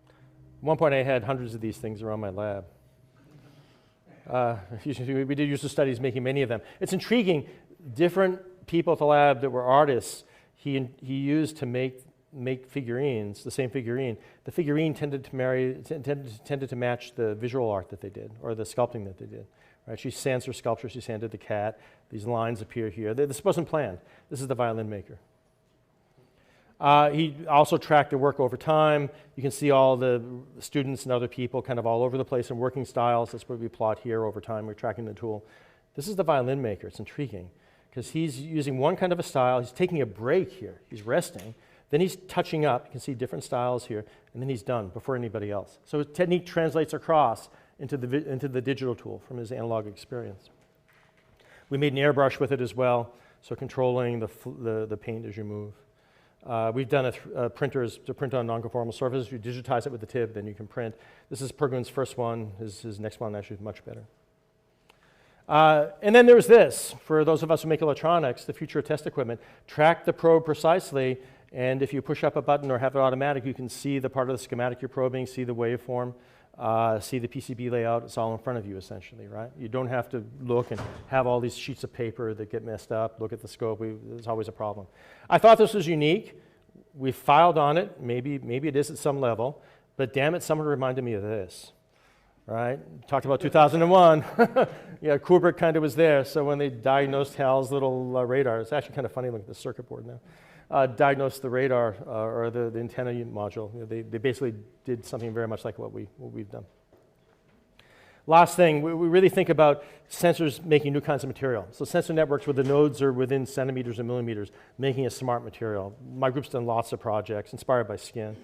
At one point, I had hundreds of these things around my lab. We did user studies making many of them. It's intriguing. Different people at the lab that were artists, he used to make figurines, the same figurine. The figurine tended to match the visual art that they did, or the sculpting that they did. Right? She sands her sculpture, she sanded the cat. These lines appear here. This wasn't planned. This is the violin maker. He also tracked their work over time. You can see all the students and other people kind of all over the place in working styles. That's what we plot here over time. We're tracking the tool. This is the violin maker. It's intriguing because he's using one kind of a style. He's taking a break here. He's resting. Then he's touching up. You can see different styles here. And then he's done before anybody else. So his technique translates across into the digital tool from his analog experience. We made an airbrush with it as well, so controlling the paint as you move. We've done printers to print on non-conformal surfaces. You digitize it with the tip, then you can print. This is Pergun's first one. His next one actually is much better. And then there's this. For those of us who make electronics, the future of test equipment, track the probe precisely, and if you push up a button or have it automatic, you can see the part of the schematic you're probing, see the waveform, see the PCB layout. It's all in front of you, essentially, right? You don't have to look and have all these sheets of paper that get messed up, look at the scope. There's always a problem. I thought this was unique. We filed on it. Maybe it is at some level, but damn it, someone reminded me of this. Right? Talked about 2001. Yeah, Kubrick kind of was there. So when they diagnosed Hal's little radar, it's actually kind of funny looking at the circuit board now, diagnosed the radar or the antenna module. They basically did something very much like what we've done. Last thing, we really think about sensors making new kinds of material. So sensor networks where the nodes are within centimeters or millimeters, making a smart material. My group's done lots of projects inspired by skin.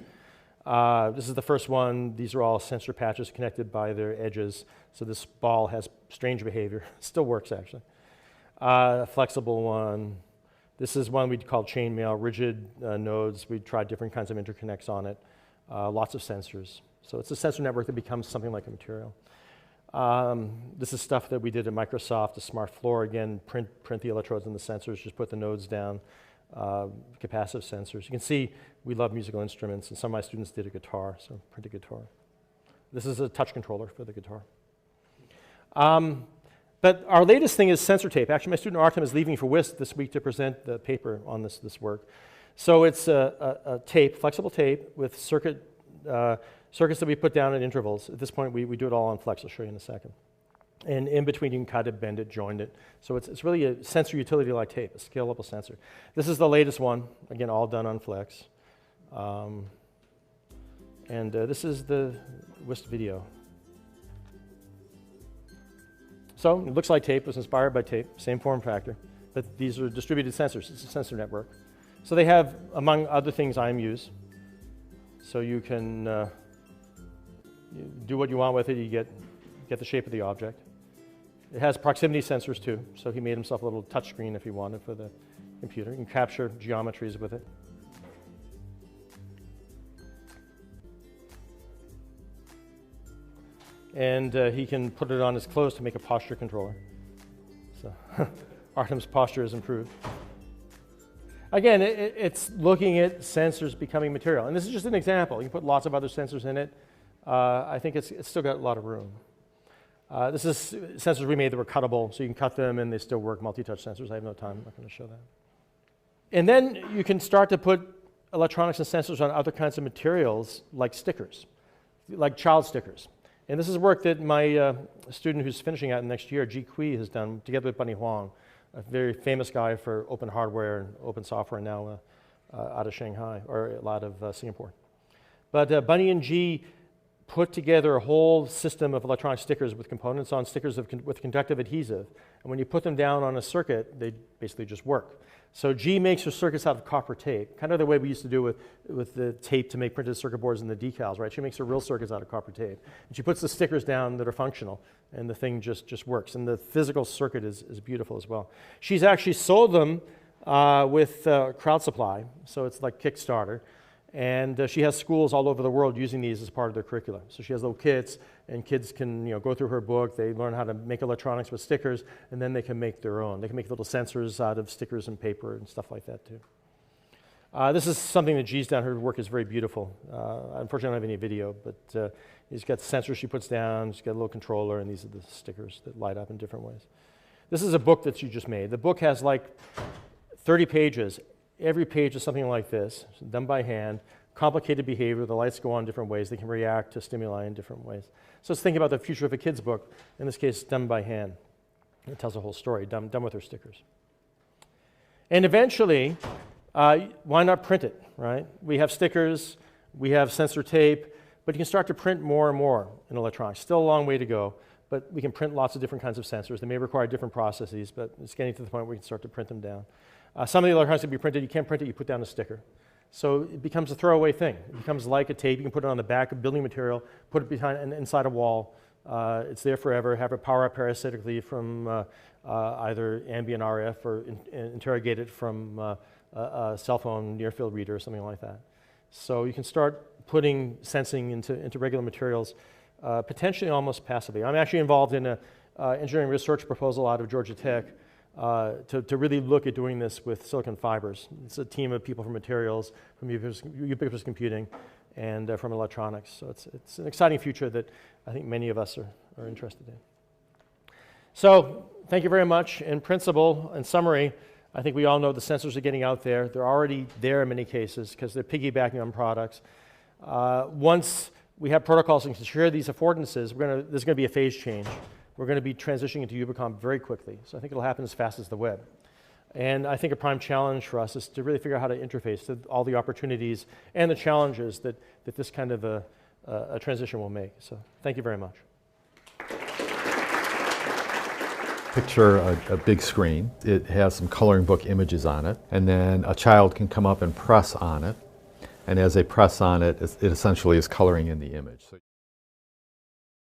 This is the first one. These are all sensor patches connected by their edges. So this ball has strange behavior. Still works, actually. A flexible one. This is one we called chainmail, rigid nodes. We tried different kinds of interconnects on it. Lots of sensors. So it's a sensor network that becomes something like a material. This is stuff that we did at Microsoft, a smart floor. Again, print the electrodes and the sensors, just put the nodes down, capacitive sensors. You can see we love musical instruments, and some of my students did a guitar, so print a guitar. This is a touch controller for the guitar. But our latest thing is sensor tape. Actually, my student Artem is leaving for WISC this week to present the paper on this work. So it's a tape, flexible tape, with circuits that we put down at intervals. At this point, we do it all on flex. I'll show you in a second. And in between, you can cut it, bend it, join it. So it's really a sensor utility like tape, a scalable sensor. This is the latest one. Again, all done on flex. This is the WISC video. So it looks like tape. It was inspired by tape, same form factor. But these are distributed sensors. It's a sensor network. So they have, among other things, IMUs. So you can you do what you want with it. You get the shape of the object. It has proximity sensors too. So he made himself a little touch screen if he wanted for the computer. You can capture geometries with it. And he can put it on his clothes to make a posture controller. So Artem's posture is improved. Again, it's looking at sensors becoming material. And this is just an example. You can put lots of other sensors in it. I think it's still got a lot of room. This is sensors we made that were cuttable, so you can cut them and they still work, multi-touch sensors. I have no time. I'm not going to show that. And then you can start to put electronics and sensors on other kinds of materials like stickers, like child stickers. And this is work that my student who's finishing out next year, Ji Kui, has done together with Bunny Huang, a very famous guy for open hardware and open software now out of Shanghai, or out of Singapore. But Bunny and Ji put together a whole system of electronic stickers with components on stickers with conductive adhesive. And when you put them down on a circuit, they basically just work. So G makes her circuits out of copper tape, kind of the way we used to do with the tape to make printed circuit boards and the decals, right? She makes her real circuits out of copper tape. And she puts the stickers down that are functional, and the thing just works. And the physical circuit is beautiful as well. She's actually sold them with crowd supply, so it's like Kickstarter. And she has schools all over the world using these as part of their curriculum. So she has little kits, and kids can go through her book. They learn how to make electronics with stickers, and then they can make their own. They can make little sensors out of stickers and paper and stuff like that too. This is something that G's done. Her work is very beautiful. Unfortunately, I don't have any video, but she's got sensors she puts down. She's got a little controller, and these are the stickers that light up in different ways. This is a book that she just made. The book has like 30 pages. Every page is something like this, done by hand, complicated behavior. The lights go on different ways. They can react to stimuli in different ways. So let's think about the future of a kid's book, in this case, done by hand. It tells a whole story, done with her stickers. And eventually, why not print it, right? We have stickers, we have sensor tape, but you can start to print more and more in electronics. Still a long way to go, but we can print lots of different kinds of sensors. They may require different processes, but it's getting to the point where we can start to print them down. Some of the electronics can be printed. You can't print it, you put down a sticker. So it becomes a throwaway thing. It becomes like a tape. You can put it on the back of building material, put it behind and inside a wall. It's there forever. Have it power up parasitically from either ambient RF or interrogate it from a cell phone near-field reader or something like that. So you can start putting sensing into regular materials, potentially almost passively. I'm actually involved in an engineering research proposal out of Georgia Tech to really look at doing this with silicon fibers. It's a team of people from materials, from ubiquitous computing, and from electronics. So it's an exciting future that I think many of us are interested in. So thank you very much. In principle, in summary, I think we all know the sensors are getting out there. They're already there in many cases because they're piggybacking on products. Once we have protocols and can share these affordances, there's going to be a phase change. We're going to be transitioning into Ubicom very quickly. So I think it'll happen as fast as the web. And I think a prime challenge for us is to really figure out how to interface to all the opportunities and the challenges that this kind of a transition will make. So thank you very much. Picture a big screen. It has some coloring book images on it, and then a child can come up and press on it. And as they press on it, it essentially is coloring in the image.